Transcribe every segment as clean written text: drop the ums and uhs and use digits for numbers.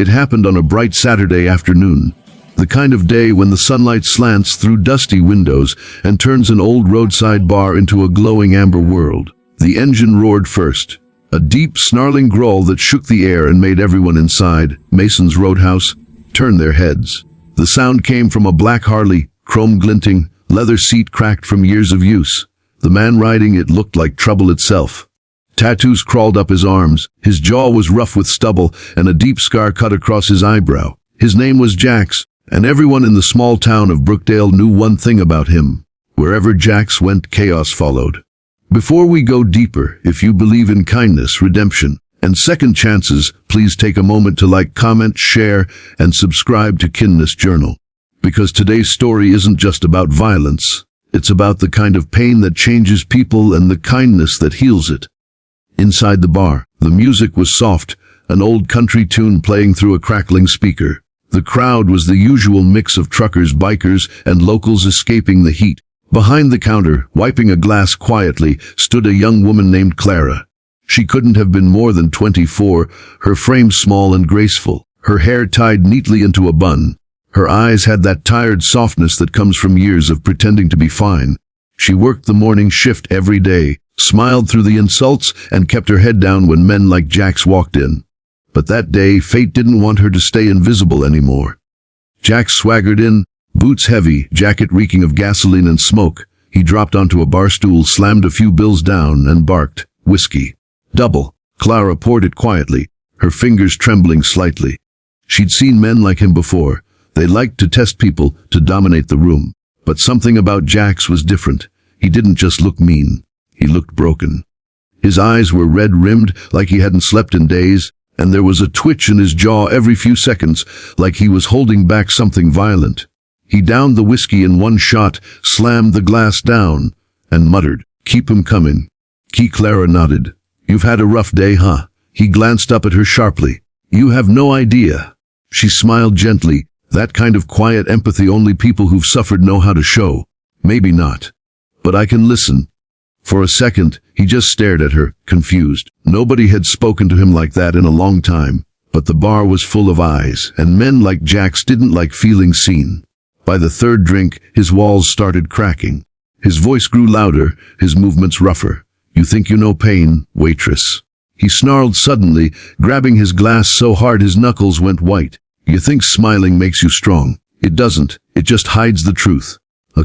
It happened on a bright Saturday afternoon, the kind of day when the sunlight slants through dusty windows and turns an old roadside bar into a glowing amber world. The engine roared first, a deep, snarling growl that shook the air and made everyone inside, Mason's Roadhouse, turn their heads. The sound came from a black Harley, chrome glinting, leather seat cracked from years of use. The man riding it looked like trouble itself. Tattoos crawled up his arms, his jaw was rough with stubble, and a deep scar cut across his eyebrow. His name was Jax, and everyone in the small town of Brookdale knew one thing about him. Wherever Jax went, chaos followed. Before we go deeper, if you believe in kindness, redemption, and second chances, please take a moment to like, comment, share, and subscribe to Kindness Journal. Because today's story isn't just about violence, it's about the kind of pain that changes people and the kindness that heals it. Inside the bar, the music was soft, an old country tune playing through a crackling speaker. The crowd was the usual mix of truckers, bikers, and locals escaping the heat. Behind the counter, wiping a glass quietly, stood a young woman named Clara. She couldn't have been more than 24, her frame small and graceful, her hair tied neatly into a bun. Her eyes had that tired softness that comes from years of pretending to be fine. She worked the morning shift every day, smiled through the insults, and kept her head down when men like Jax walked in. But that day, fate didn't want her to stay invisible anymore. Jax swaggered in, boots heavy, jacket reeking of gasoline and smoke. He dropped onto a bar stool, slammed a few bills down, and barked, "Whiskey." "Double." Clara poured it quietly, her fingers trembling slightly. She'd seen men like him before. They liked to test people, to dominate the room. But something about Jax was different. He didn't just look mean. He looked broken. His eyes were red-rimmed, like he hadn't slept in days, and there was a twitch in his jaw every few seconds, like he was holding back something violent. He downed the whiskey in one shot, slammed the glass down, and muttered, "Keep 'em coming." Clara nodded. "You've had a rough day, huh?" He glanced up at her sharply. "You have no idea." She smiled gently, that kind of quiet empathy only people who've suffered know how to show. "Maybe not. But I can listen." For a second, he just stared at her, confused. Nobody had spoken to him like that in a long time. But the bar was full of eyes, and men like Jax didn't like feeling seen. By the third drink, his walls started cracking. His voice grew louder, his movements rougher. "You think you know pain, waitress?" He snarled suddenly, grabbing his glass so hard his knuckles went white. "You think smiling makes you strong. It doesn't. It just hides the truth."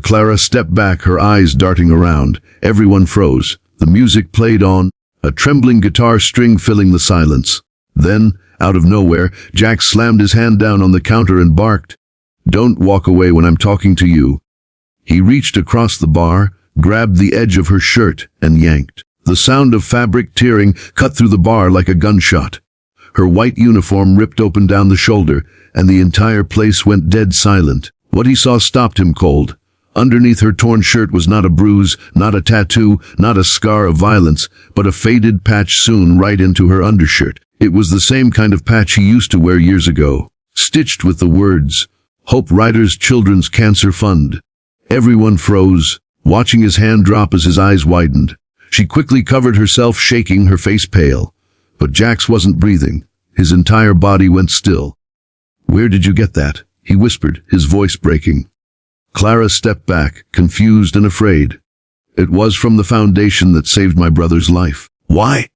Clara stepped back, her eyes darting around. Everyone froze. The music played on, a trembling guitar string filling the silence. Then, out of nowhere, Jax slammed his hand down on the counter and barked, "Don't walk away when I'm talking to you." He reached across the bar, grabbed the edge of her shirt, and yanked. The sound of fabric tearing cut through the bar like a gunshot. Her white uniform ripped open down the shoulder, and the entire place went dead silent. What he saw stopped him cold. Underneath her torn shirt was not a bruise, not a tattoo, not a scar of violence, but a faded patch sewn right into her undershirt. It was the same kind of patch he used to wear years ago, stitched with the words, "Hope Riders Children's Cancer Fund." Everyone froze, watching his hand drop as his eyes widened. She quickly covered herself, shaking, her face pale. But Jax wasn't breathing. His entire body went still. "Where did you get that?" he whispered, his voice breaking. Clara stepped back, confused and afraid. "It was from the foundation that saved my brother's life." "Why?"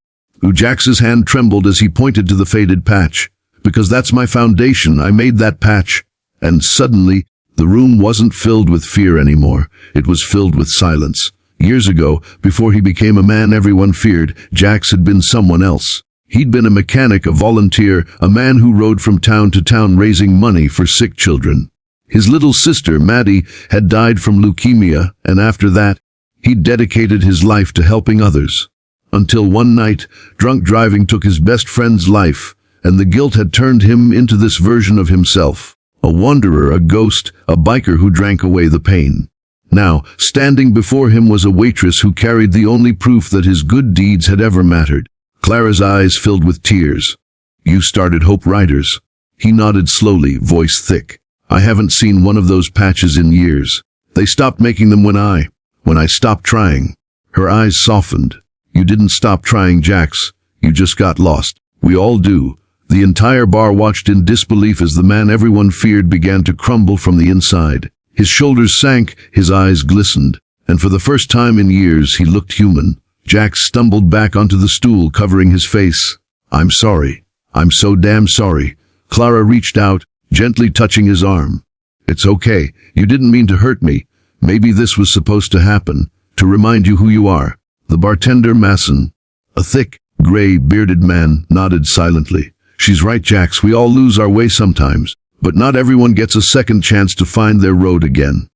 Jax's hand trembled as he pointed to the faded patch. "Because that's my foundation. I made that patch." And suddenly, the room wasn't filled with fear anymore. It was filled with silence. Years ago, before he became a man everyone feared, Jax had been someone else. He'd been a mechanic, a volunteer, a man who rode from town to town raising money for sick children. His little sister, Maddie, had died from leukemia, and after that, he'd dedicated his life to helping others. Until one night, drunk driving took his best friend's life, and the guilt had turned him into this version of himself. A wanderer, a ghost, a biker who drank away the pain. Now, standing before him was a waitress who carried the only proof that his good deeds had ever mattered. Clara's eyes filled with tears. "You started Hope Riders." He nodded slowly, voice thick. "I haven't seen one of those patches in years. They stopped making them when I stopped trying." Her eyes softened. "You didn't stop trying, Jax. You just got lost. We all do. The entire bar watched in disbelief as the man everyone feared began to crumble from the inside. His shoulders sank, his eyes glistened, and for the first time in years he looked human. Jack stumbled back onto the stool, covering his face. "I'm sorry. I'm so damn sorry." Clara reached out, gently touching his arm. "It's okay. You didn't mean to hurt me. Maybe this was supposed to happen, to remind you who you are." The bartender, Masson, a thick, gray, bearded man, nodded silently. "She's right, Jax. We all lose our way sometimes, but not everyone gets a second chance to find their road again."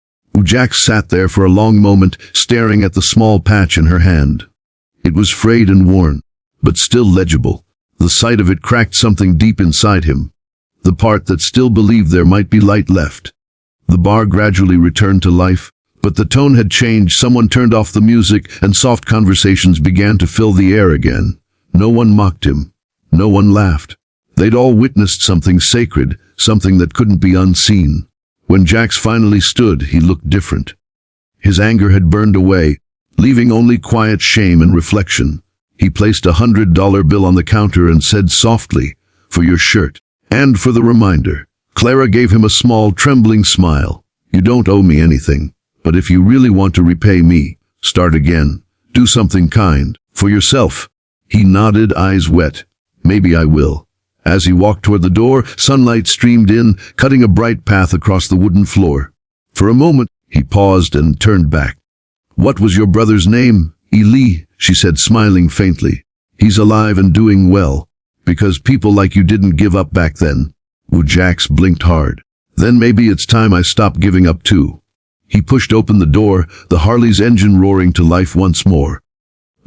Jax sat there for a long moment, staring at the small patch in her hand. It was frayed and worn, but still legible. The sight of it cracked something deep inside him, the part that still believed there might be light left. The bar gradually returned to life, but the tone had changed. Someone turned off the music, and soft conversations began to fill the air again. No one mocked him. No one laughed. They'd all witnessed something sacred, something that couldn't be unseen. When Jax finally stood, he looked different. His anger had burned away, leaving only quiet shame and reflection. He placed $100 bill on the counter and said softly, "For your shirt, and for the reminder." Clara gave him a small, trembling smile. "You don't owe me anything, but if you really want to repay me, start again. Do something kind, for yourself." He nodded, eyes wet. "Maybe I will." As he walked toward the door, sunlight streamed in, cutting a bright path across the wooden floor. For a moment, he paused and turned back. "What was your brother's name?" "Eli," she said, smiling faintly. "He's alive and doing well, because people like you didn't give up back then." Jax blinked hard. "Then maybe it's time I stop giving up too." He pushed open the door, the Harley's engine roaring to life once more.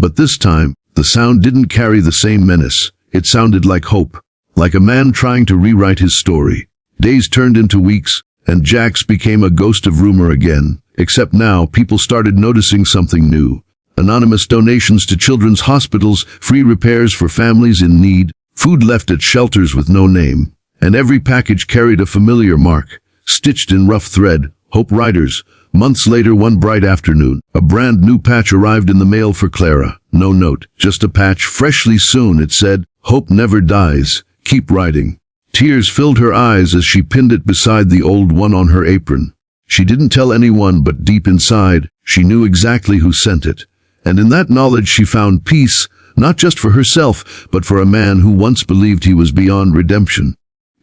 But this time, the sound didn't carry the same menace. It sounded like hope, like a man trying to rewrite his story. Days turned into weeks, and Jax became a ghost of rumor again. Except now, people started noticing something new. Anonymous donations to children's hospitals, free repairs for families in need, food left at shelters with no name. And every package carried a familiar mark, stitched in rough thread, "Hope Riders." Months later, one bright afternoon, a brand new patch arrived in the mail for Clara. No note, just a patch, freshly sewn. It said, "Hope never dies. Keep riding." Tears filled her eyes as she pinned it beside the old one on her apron. She didn't tell anyone, but deep inside, she knew exactly who sent it. And in that knowledge she found peace, not just for herself, but for a man who once believed he was beyond redemption.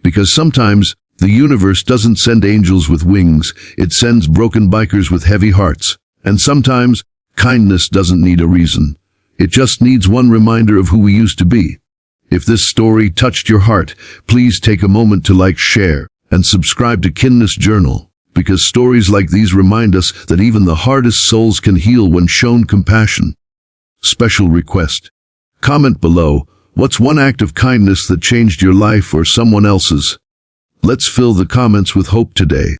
Because sometimes, the universe doesn't send angels with wings, it sends broken bikers with heavy hearts. And sometimes, kindness doesn't need a reason. It just needs one reminder of who we used to be. If this story touched your heart, please take a moment to like, share, and subscribe to Kindness Journal, because stories like these remind us that even the hardest souls can heal when shown compassion. Special request. Comment below, what's one act of kindness that changed your life or someone else's? Let's fill the comments with hope today.